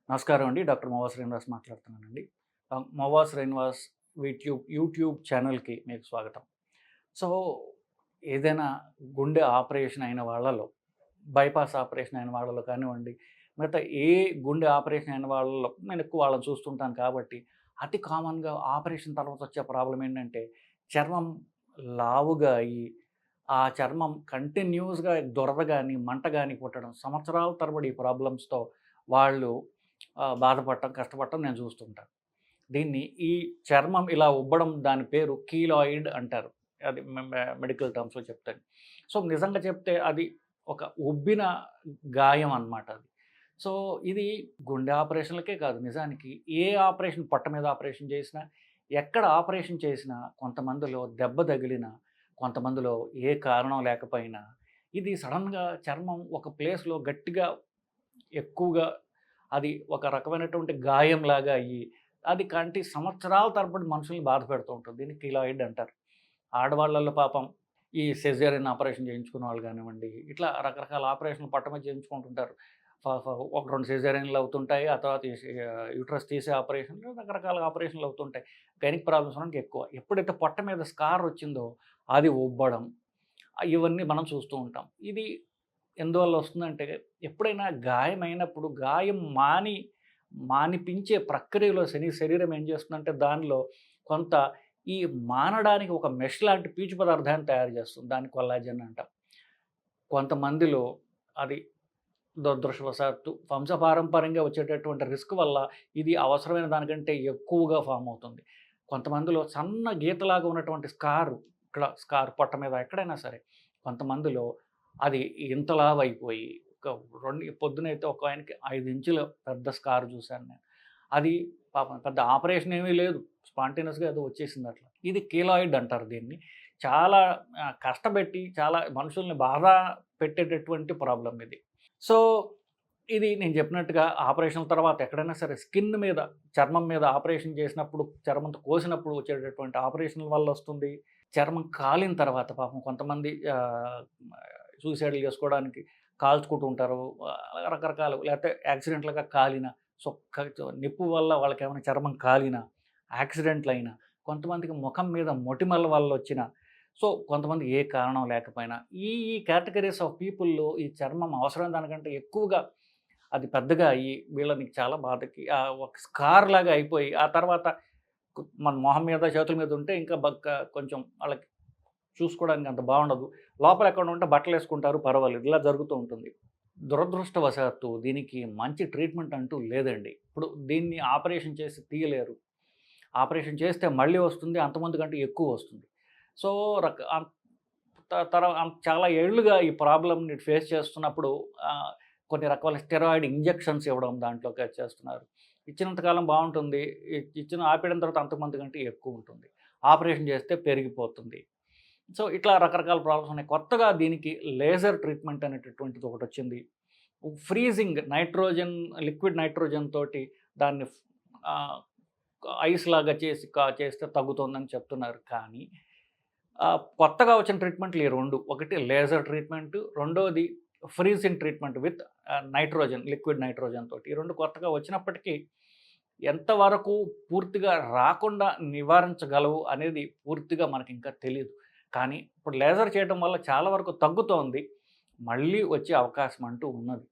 నమస్కారం అండి. డాక్టర్ మోవా శ్రీనివాస్ మాట్లాడుతున్నానండి. మోవా శ్రీనివాస్ యూట్యూబ్ ఛానల్‌కి మీకు స్వాగతం. సో, ఏదైనా గుండె ఆపరేషన్ అయిన వాళ్ళలో, బైపాస్ ఆపరేషన్ అయిన వాళ్ళలో కానివ్వండి, మిగతా ఏ గుండె ఆపరేషన్ అయిన వాళ్ళలో నేను ఎక్కువ వాళ్ళని చూస్తుంటాను కాబట్టి, అతి కామన్‌గా ఆపరేషన్ తర్వాత వచ్చే ప్రాబ్లమ్ ఏంటంటే, చర్మం లావుగా అయ్యి, ఆ చర్మం కంటిన్యూస్‌గా దురద గాని, మంట గాని పుట్టడం, సంవత్సరాల తరబడి ఈ ప్రాబ్లమ్స్‌తో వాళ్ళు బాధపడటం, కష్టపడటం నేను చూస్తుంటాను. దీన్ని ఈ చర్మం ఇలా ఉబ్బడం దాని పేరు కీలాయిడ్ అంటారు. అది మెడికల్ టర్మ్స్‌లో చెప్తే. సో, నిజంగా చెప్తే అది ఒక ఉబ్బిన గాయం అన్నమాట అది. సో, ఇది గుండె ఆపరేషన్‌లకే కాదు నిజానికి ఏ ఆపరేషన్ పొట్ట మీద ఆపరేషన్ చేసినా, ఎక్కడ ఆపరేషన్ చేసినా కొంతమందిలో దెబ్బ తగిలినా, కొంతమందిలో ఏ కారణం లేకపోయినా ఇది సడెన్‌గా చర్మం ఒక ప్లేస్‌లో గట్టిగా ఎక్కువగా అది ఒక రకమైనటువంటి గాయంలాగా అయ్యి, అది కంటి సంవత్సరాల తరబడి మనుషుల్ని బాధపెడుతూ ఉంటుంది. దీన్ని కీలాయిడ్ అంటారు. ఆడవాళ్ళలో పాపం ఈ సిజేరియన్ ఆపరేషన్ చేయించుకున్న వాళ్ళు కానివ్వండి, ఇట్లా రకరకాల ఆపరేషన్‌లు పట్ట మీద చేయించుకుంటుంటారు. ఫ ఫ ఒక 2 సిజేరియన్‌లు అవుతుంటాయి. ఆ తర్వాత యూట్రస్ తీసే ఆపరేషన్‌లు రకరకాల ఆపరేషన్‌లు అవుతుంటాయి. గైనిక్ ప్రాబ్లమ్స్ ఉన్నోళ్ళకి ఎక్కువ. ఎప్పుడైతే పొట్ట మీద స్కార్ వచ్చిందో అది ఉబ్బడం, ఇవన్నీ మనం చూస్తూ ఉంటాం. ఇది ఎందువల్ల వస్తుందంటే, ఎప్పుడైనా గాయమైనప్పుడు గాయం మానిపించే ప్రక్రియలో శరీరం ఏం చేస్తుందంటే, దానిలో కొంత ఈ మానడానికి ఒక మెష్ లాంటి పీచు పదార్థాన్ని తయారు చేస్తుంది. దాన్ని కొల్లాజెన్ అంటాం. కొంతమందిలో అది దురదృష్టవశాత్తు వంశపారంపర్యంగా వచ్చేటటువంటి రిస్క్ వల్ల ఇది అవసరమైన దానికంటే ఎక్కువగా ఫార్మ్ అవుతుంది. కొంతమందిలో సన్న గీతలాగా ఉన్నటువంటి ఇక్కడ స్కార్ పొట్ట మీద ఎక్కడైనా సరే, కొంతమందిలో అది ఇంతలావైపోయి ఒక పొద్దునైతే ఒక ఆయనకి 5 ఇంచుల పెద్ద స్కార్ చూశాను నేను. అది పాపం పెద్ద ఆపరేషన్ ఏమీ లేదు. స్పాంటేనియస్‌గా ఏదో వచ్చేసింది అట్లా. ఇది కీలాయిడ్ అంటారు దీన్ని. చాలా కష్టపెట్టి చాలా మనుషుల్ని బాధ పెట్టేటటువంటి ప్రాబ్లమ్ ఇది. సో, ఇది నేను చెప్పినట్టుగా ఆపరేషన్‌ల తర్వాత ఎక్కడైనా సరే స్కిన్ మీద, చర్మం మీద ఆపరేషన్ చేసినప్పుడు, చర్మంతో కోసినప్పుడు వచ్చేటటువంటి ఆపరేషన్‌ల వల్ల వస్తుంది. చర్మం కాలిన తర్వాత పాపం కొంతమంది సూసైడ్‌లు చేసుకోవడానికి కాల్చుకుంటూ ఉంటారు. రకరకాలు లేకపోతే యాక్సిడెంటల్‌గా కాలిన, సో, నిప్పు వల్ల వాళ్ళకేమైనా చర్మం కాలిన, యాక్సిడెంట్‌లయిన, కొంతమందికి ముఖం మీద మొటిమల వల్ల వచ్చిన, సో, కొంతమంది ఏ కారణం లేకపోయినా ఈ కేటగరీస్ ఆఫ్ పీపుల్‌లో ఈ చర్మం అవసరమైన దానికంటే ఎక్కువగా అది పెద్దగా అయ్యి వీళ్ళని చాలా బాధకి ఒక స్కార్ లాగా అయిపోయి ఆ తర్వాత మన మొహం మీద, చేతుల మీద ఉంటే ఇంకా కొంచెం వాళ్ళకి చూసుకోవడానికి అంత బాగుండదు. లోపల ఎక్కడ ఉంటే బట్టలేసుకుంటారు పర్వాలేదు. ఇలా జరుగుతూ ఉంటుంది. దురదృష్టవశాత్తు దీనికి మంచి ట్రీట్మెంట్ అంటూ లేదండి. ఇప్పుడు దీన్ని ఆపరేషన్ చేసి తీయలేరు. ఆపరేషన్ చేస్తే మళ్ళీ వస్తుంది. అంతకుముందు కంటే ఎక్కువ వస్తుంది. సో, రక అం త తర అం చాలా ఏళ్లుగా ఈ ప్రాబ్లమ్‌ని ఫేస్ చేస్తున్నప్పుడు కొన్ని రకాల స్టెరాయిడ్ ఇంజెక్షన్స్ ఇవ్వడం దాంట్లోకి చేస్తున్నారు. ఇచ్చినంత కాలం బావుంటుంది. ఇచ్చిన ఆపేయడం తర్వాత అంతకుముందు కంటే ఎక్కువ ఉంటుంది. ఆపరేషన్ చేస్తే పెరిగిపోతుంది. సో, ఇట్లా రకరకాల ప్రాబ్లమ్స్ ఉన్నాయి. కొత్తగా దీనికి లేజర్ ట్రీట్మెంట్ అనేటటువంటిది ఒకటొచ్చింది. ఫ్రీజింగ్ నైట్రోజన్ లిక్విడ్ నైట్రోజన్ తోటి దాన్ని ఆహ్, ఐస్ లాగా చేస్తే తగ్గుతుందని చెప్తున్నారు. కానీ కొత్తగా వచ్చిన ట్రీట్మెంట్లు ఈ 2. ఒకటి లేజర్ ట్రీట్మెంట్, రెండోది freezing treatment with nitrogen, liquid nitrogen తోటి. ఈ 2 కొత్తగా వచ్చినప్పటికీ ఎంతవరకు పూర్తిగా రాకుండా నివారించగలవు అనేది పూర్తిగా మనకింకా తెలీదు. కానీ ఇప్పుడు లేజర్ చేయడం వల్ల చాలా వరకు తగ్గుతోంది. మళ్ళీ వచ్చే అవకాశం అంటూ ఉన్నది.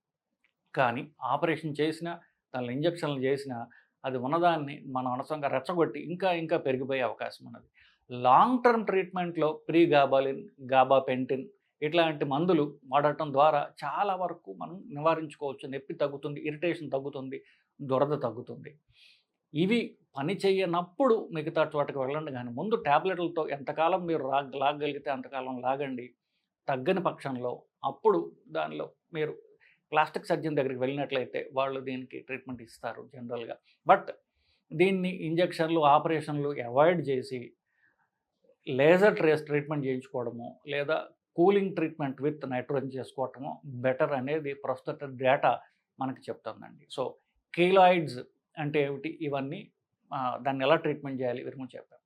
కానీ ఆపరేషన్ చేసినా, దానిలో ఇంజెక్షన్‌లు చేసినా అది ఉన్నదాన్ని మనం అనవసరంగా రెచ్చగొట్టి ఇంకా ఇంకా పెరిగిపోయే అవకాశం ఉన్నది. లాంగ్ టర్మ్ ట్రీట్మెంట్‌లో ప్రీగాబాలిన్, గాబాపెంటిన్ ఇట్లాంటి మందులు వాడటం ద్వారా చాలా వరకు మనం నివారించుకోవచ్చు. నొప్పి తగ్గుతుంది, ఇరిటేషన్ తగ్గుతుంది, దురద తగ్గుతుంది. ఇవి పని చెయ్యనప్పుడు మిగతా చోటకి వెళ్ళండి గానీ, ముందు టాబ్లెట్‌లతో ఎంతకాలం మీరు లాగగలిగితే అంతకాలం లాగండి. తగ్గని పక్షంలో అప్పుడు దానిలో మీరు ప్లాస్టిక్ సర్జన్ దగ్గరికి వెళ్ళినట్లయితే వాళ్ళు దీనికి ట్రీట్మెంట్ ఇస్తారు జనరల్‌గా. బట్ దీన్ని ఇంజెక్షన్‌లు, ఆపరేషన్‌లు అవాయిడ్ చేసి లేజర్ ట్రీట్మెంట్ చేయించుకోవడము, లేదా కూలింగ్ ట్రీట్మెంట్ విత్ నైట్రోజన్ చేసుకోవటము బెటర్ అనేది ప్రస్తుత డేటా మనకి చెప్తుందండి. సో, కీలాయిడ్స్ అంటే ఏమిటి? ఇవన్నీ దాన్ని ఎలా ట్రీట్మెంట్ చేయాలి? వీటి గురించి చెప్పాం.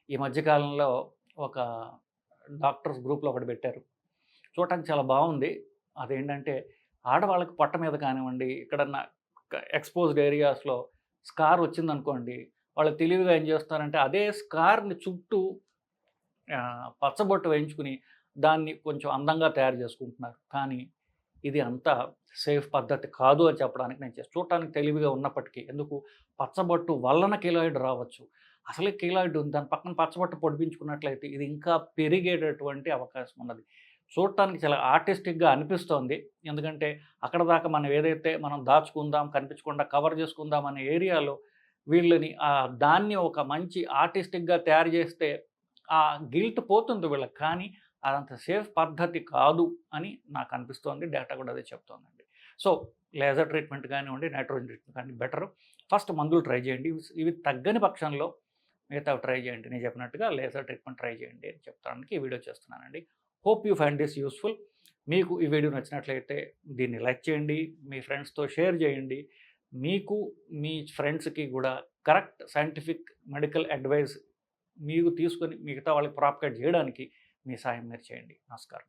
ఈ మధ్య కాలంలో ఒక డాక్టర్స్ గ్రూప్‌లో ఒకటి పెట్టారు. చూడటానికి చాలా బావుంది. అదేంటంటే ఆడవాళ్ళకి పొట్ట మీద కానివ్వండి, ఎక్కడన్నా ఎక్స్పోజ్డ్ ఏరియాస్లో స్కార్ వచ్చిందనుకోండి, వాళ్ళు తెలివిగా ఏం చేస్తారంటే అదే స్కార్‌ని చుట్టూ పచ్చబొట్టు వేయించుకుని దాన్ని కొంచెం అందంగా తయారు చేసుకుంటున్నారు. కానీ ఇది అంత సేఫ్ పద్ధతి కాదు అని చెప్పడానికి నేను చూడటానికి తెలివిగా ఉన్నప్పటికీ, ఎందుకు పచ్చబొట్టు వలన కీలాయిడ్ రావచ్చు. అసలే కీలాయిడ్ ఉంది. దాని పక్కన పచ్చబొట్టు పొడిపించుకున్నట్లయితే ఇది ఇంకా పెరిగేటటువంటి అవకాశం ఉన్నది. చూడటానికి చాలా ఆర్టిస్టిక్‌గా అనిపిస్తోంది. ఎందుకంటే అక్కడ దాకా మనం ఏదైతే మనం దాచుకుందాం, కనిపించకుండా కవర్ చేసుకుందాం అనే ఏరియాలో వీళ్ళని దాన్ని ఒక మంచి ఆర్టిస్టిక్‌గా తయారు చేస్తే ఆ గిల్ట్ పోతుంది వీళ్ళకి. కానీ అదంత సేఫ్ పద్ధతి కాదు అని నాకు అనిపిస్తోంది. డేటా కూడా అదే చెప్తోందండి. సో, లేజర్ ట్రీట్మెంట్ కానివ్వండి, నైట్రోజన్ ట్రీట్మెంట్ కానీ బెటరు. ఫస్ట్ మందులు ట్రై చేయండి. ఇవి తగ్గని పక్షంలో మిగతావి ట్రై చేయండి. నేను చెప్పినట్టుగా లేజర్ ట్రీట్మెంట్ ట్రై చేయండి అని చెప్పడానికి ఈ వీడియో చేస్తున్నానండి. Hope you find this useful. మీకు ఈ వీడియో నచ్చినట్లయితే దీన్ని లైక్ చేయండి, మీ ఫ్రెండ్స్‌తో షేర్ చేయండి. మీకు, మీ ఫ్రెండ్స్‌కి కూడా కరెక్ట్ సైంటిఫిక్ మెడికల్ అడ్వైస్ మీకు తీసుకొని మిగతా వాళ్ళకి ప్రాపగేట్ చేయడానికి మీ సాయం మీరు చేయండి. నమస్కారం.